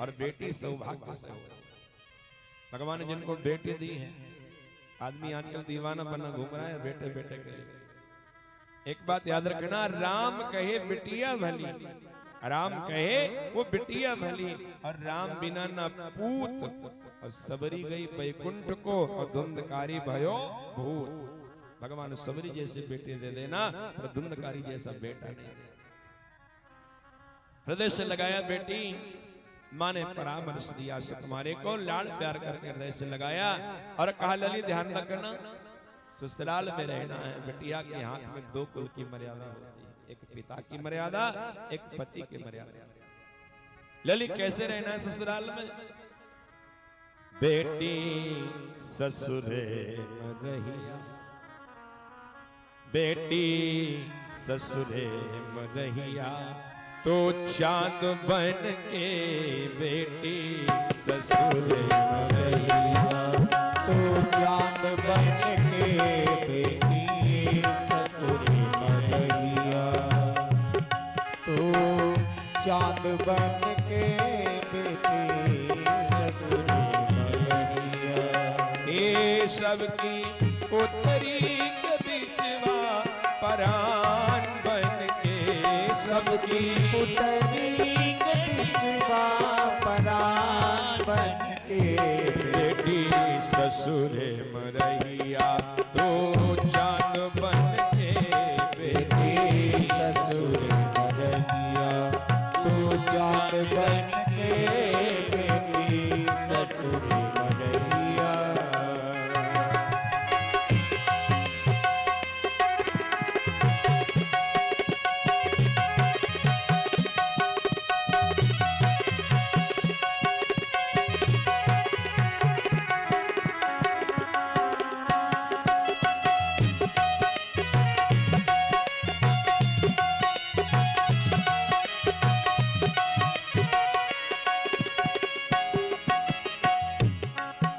और बेटी सौभाग्य से हो। भगवान ने जिनको बेटी दी है, आदमी आजकल दीवाना बना घूम रहा है बेटे बेटे के लिए। एक बात याद रखना, राम कहे बिटिया भली, राम कहे वो बिटिया भली, और राम बिना न पूत, और सबरी गई बैकुंठ को, और धुंधकारी भयो भूत। भगवान सबरी जैसे बेटे दे देना, पर धुंधकारी जैसा बेटा नहीं दे। हृदय से लगाया बेटी, माँ ने परामर्श दिया सुकुमारी को, लाड़ प्यार करके हृदय से लगाया और कहा लली ध्यान रखना, ससुराल में रहना है। बिटिया के हाथ में दो कुल की मर्यादा होती है, एक पिता की मर्यादा, एक पति की मर्यादा। लली कैसे रहना है ससुराल में? बेटी ससुरे में रहिया, बेटी ससुरे में रहिया, तो चांद बन के बेटी ससुरे में रहिया, तो चांद बन के बेटी ससुरे में रहिया, तो चांद बन के बेटी ससुरे में रहिया। ये सबकी उत्तरी के बीचवा परान बन के, सबकी पुतरी के बीचवा परान बन के बेटी ससुरे में रहिया, तो चांद बन के बेटी ससुरे में रहिया, तो चांद बन के बेटी ससुरे में रहिया।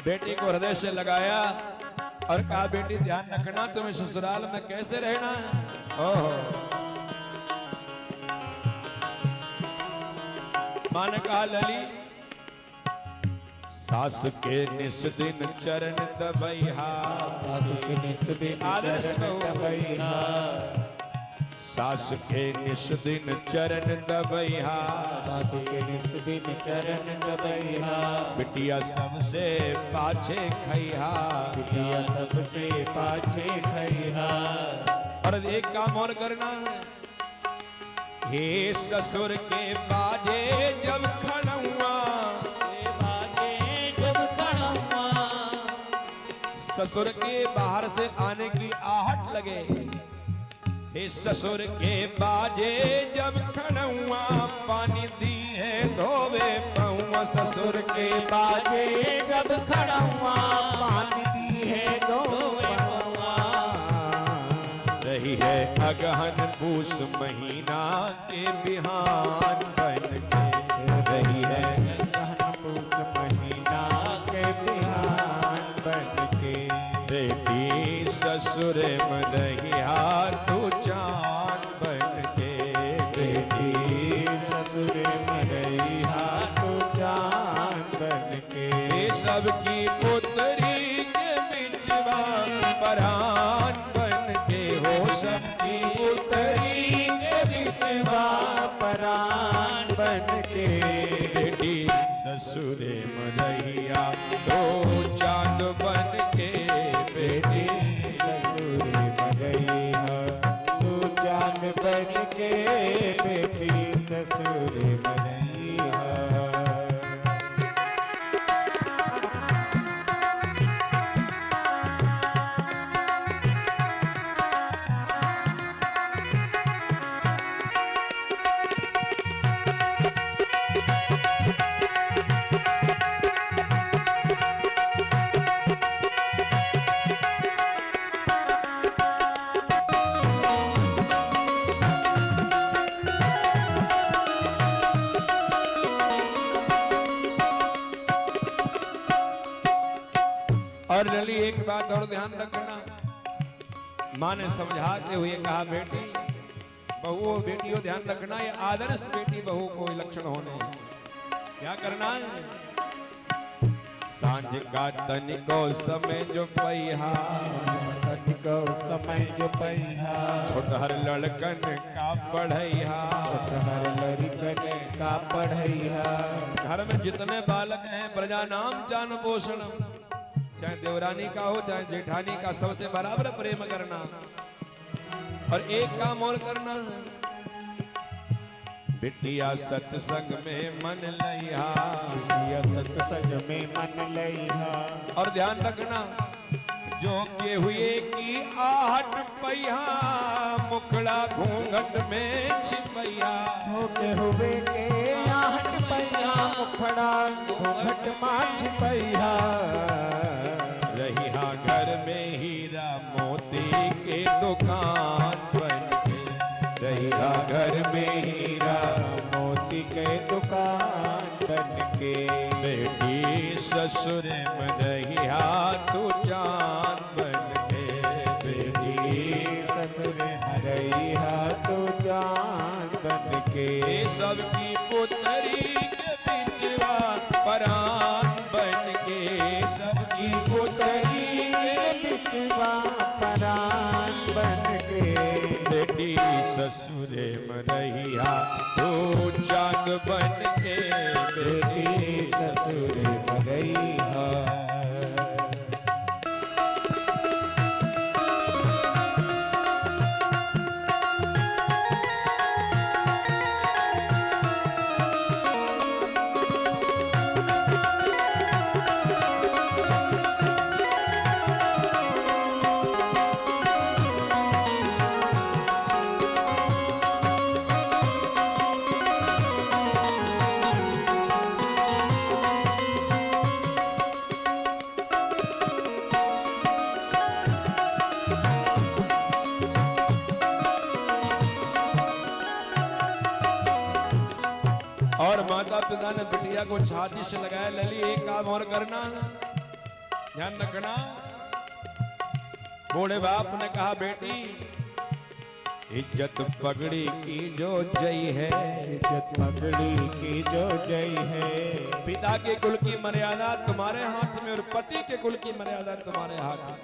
बेटी को हृदय से लगाया और कहा बेटी ध्यान रखना, तुम्हें ससुराल में कैसे रहना है। ओहो, मां ने कहा लली, सास के निस दिन चरण दबैहा, सास के निस दिन आदर्श चरण दबैहा, सास के निस दिन चरण दबैहा, सास के निस दिन चरण दबैहा, बिटिया सबसे पाछे खैहा, बिटिया सबसे पाछे खैहा। और एक काम और करना है, हे ससुर के बाजे जब खड़ुआ, बाजे जब खड़ुआ, ससुर के बाहर से आने की आहट लगे, हे ससुर के बाजे जब खड़ुआ, पानी दी है धोवे पहुआ, ससुर के बाजे जब खड़ुआ, पानी दी है धोवे पहुआ। रही है अगहन पूस महीना के बिहान बन के, रही है अगहन पूस महीना के बिहान बन के, बेटी ससुर में रहिया, तू चांद बन के, बेटी ससुर में रहिया, तू चांद बन के। ये सबकी पुत्री के बिचवा परान बन के, हो सबकी पुत्री के बिचवा परान बन के, बेटी ससुरे में रहिया, तो चांद बन के बेटी ससुर में रहिया, तू चांद बन के बेटी ससुर में रहिया। और लली एक बात और ध्यान रखना, माँ ने समझाते हुए कहा बेटी बहुओं बेटियों ध्यान रखना, ये आदर्श बेटी बहू को लक्षण होने हैं। क्या करना है? सांझ का तनिको समय जो पैहा, तनिको समय जो पैहा, छोटहर लड़कन का पढ़ैया, छोटहर लड़कन का पढ़ैया। घर में जितने बालक हैं प्रजा नाम चान पोषणम, चाहे देवरानी का हो चाहे जेठानी का, सबसे बराबर प्रेम करना। और एक काम और करना है, बिटिया सत्संग में मन लइहा, बिटिया सत्संग में मन लइहा। और ध्यान रखना, जो के हुए की आहट पैहा, मुखड़ा घूंघट में छिपैया। जो के हुए के आहट पैहा, मुखड़ा घूंघट में छिपैया। रहिहा घर में हीरा मोती के दुकान बन के, रहिहा घर में हीरा मोती के दुकान बन के। बेटी ससुर में रहिहा तू जान बन के, बेटी ससुर में रहिहा तू जान बन के। सबकी पुत्री के बिचवा परान बन के, सबकी पुत्री के बिचवा परान बन के। बेटी ससुरे में रहिया तू चांद बन के, बेटी ससुर में रहिहा। और माता पिता ने बिटिया को छाती से लगाया, लली एक काम और करना, ध्यान रखना। बूढ़े बाप ने कहा, बेटी इज्जत पगड़ी की जो जय है, इज्जत पगड़ी की जो जय है। पिता के कुल की मर्यादा तुम्हारे हाथ में और पति के कुल की मर्यादा तुम्हारे हाथ में।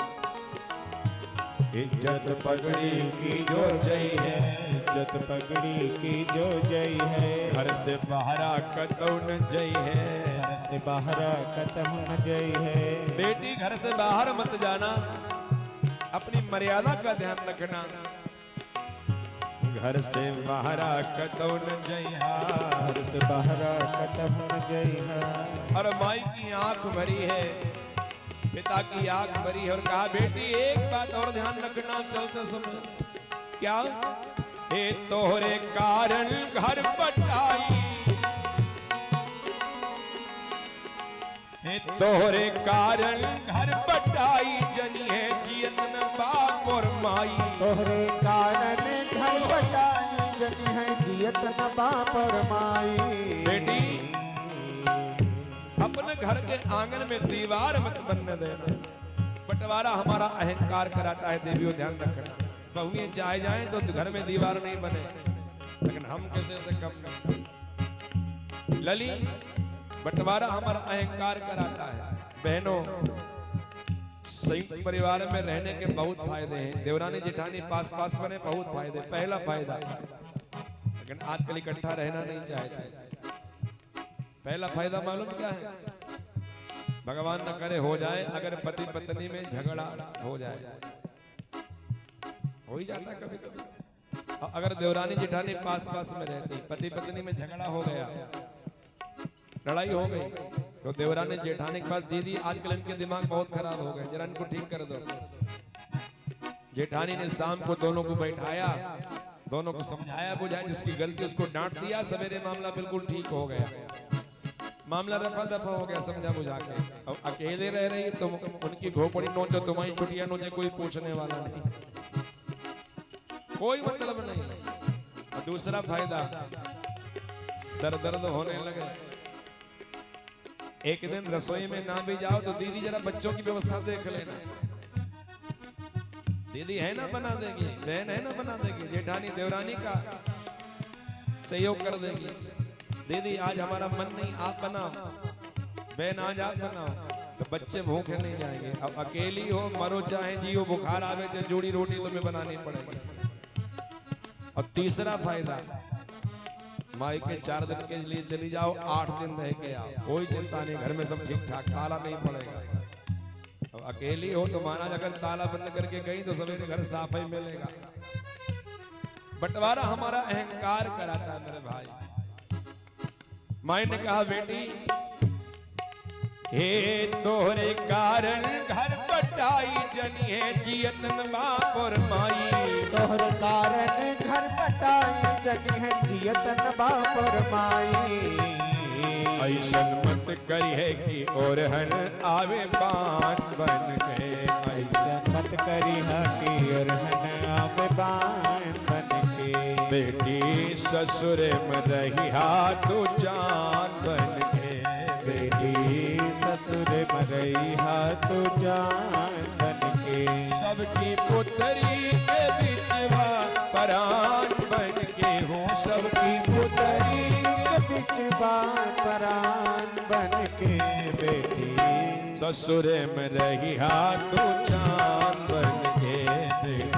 इज्जत पगड़ी की जो जय है, इज्जत पगड़ी की जो जय है। घर से बाहरा कतौन जय है, घर से बाहरा कतौन जय है। बेटी घर से बाहर मत जाना, अपनी मर्यादा का ध्यान रखना। घर से बाहरा कतौन जय है, घर से बाहरा कतौन जय है। और माई की आंख भरी है, पिता की आंख भरी है, और कहा, बेटी एक बात और ध्यान रखना चलते समय। क्या? ए तोहरे कारण घर पटाई, ए तोहरे कारण घर पटाई, जनी है जियत न बाप और माई। तोहरे कारण घर पटाई, जनी है जियत न बाप और माई। बेटी अपने घर के आंगन में दीवार मत बनने देना, बंटवारा हमारा अहंकार कराता है। देवियों ध्यान रखना, बहुएं चाहे जाएं तो घर में दीवार नहीं बने, लेकिन हम कैसे से कम नहीं। लली, बंटवारा हमारा अहंकार कराता है। बहनों, संयुक्त परिवार में रहने के बहुत फायदे हैं। देवरानी जेठानी पास पास बने, बहुत फायदे। पहला फायदा, लेकिन आजकल इकट्ठा रहना नहीं चाहते। पहला फायदा मालूम क्या है? भगवान न करे हो जाए, अगर पति पत्नी में झगड़ा हो जाए, हो ही जाता है कभी कभी। अगर देवरानी जेठानी पास पास में रहती, पति पत्नी में झगड़ा हो गया, लड़ाई हो गई, तो देवरानी जेठानी के पास, दीदी आजकल इनके दिमाग बहुत खराब हो गए, जरा इनको ठीक कर दो। जेठानी ने शाम को दोनों को बैठाया, दोनों को समझाया बुझाया, जिसकी गलती उसको डांट दिया, सवेरे मामला बिल्कुल ठीक हो गया। मामला रफा दफा हो गया समझा बुझा के। अब अकेले रह रही तो उनकी घोपड़ी नोचो, तुम्हारी छुट्टियां नोचे, कोई पूछने वाला नहीं, कोई मतलब नहीं। और दूसरा फायदा, सर दर्द होने लगे, एक दिन रसोई में ना भी जाओ तो दीदी जरा बच्चों की व्यवस्था देख लेना। दीदी है ना बना देगी, बहन है ना बना देगी, जेठानी देवरानी का सहयोग कर देगी। दीदी आज हमारा मन नहीं, आप बनाओ, बहन आज आप बनाओ, तो बच्चे भूखे नहीं जाएंगे। अब अकेली हो मरो चाहे जियो, बुखार आवे तो जूड़ी रोटी तुम्हें बनानी पड़ेगी। और तीसरा फायदा, माई के 4 दिन के लिए चली जाओ, 8 दिन रह के आओ, कोई चिंता नहीं, घर में सब ठीक ठाक, ताला नहीं पड़ेगा। अब अकेली हो तो महाराज अगर ताला बंद करके गई तो सवेरे घर साफ ही मिलेगा। बंटवारा हमारा अहंकार कराता है मेरे भाई। माई ने कहा बेटी हे तोहरे कारण घर बटाई जनी है जियतन बाप और माई। तोहरे कारण घर बटाई जनी है जियतन बाप और माई। ऐसन मत करी है कि और हन आवे बात बन के। ऐसन मत करी है कि और हन आवे बात बन के। बेटी ससुर में रही हाथों जान बन के। बेटी ससुर में रही हाथों जान बन के। सबकी पुत्री के बिचवा परान बन के हूँ, सबकी पुत्री के बिचवा परान बन के। बेटी ससुर में रही हाथों जान बन के। बेटी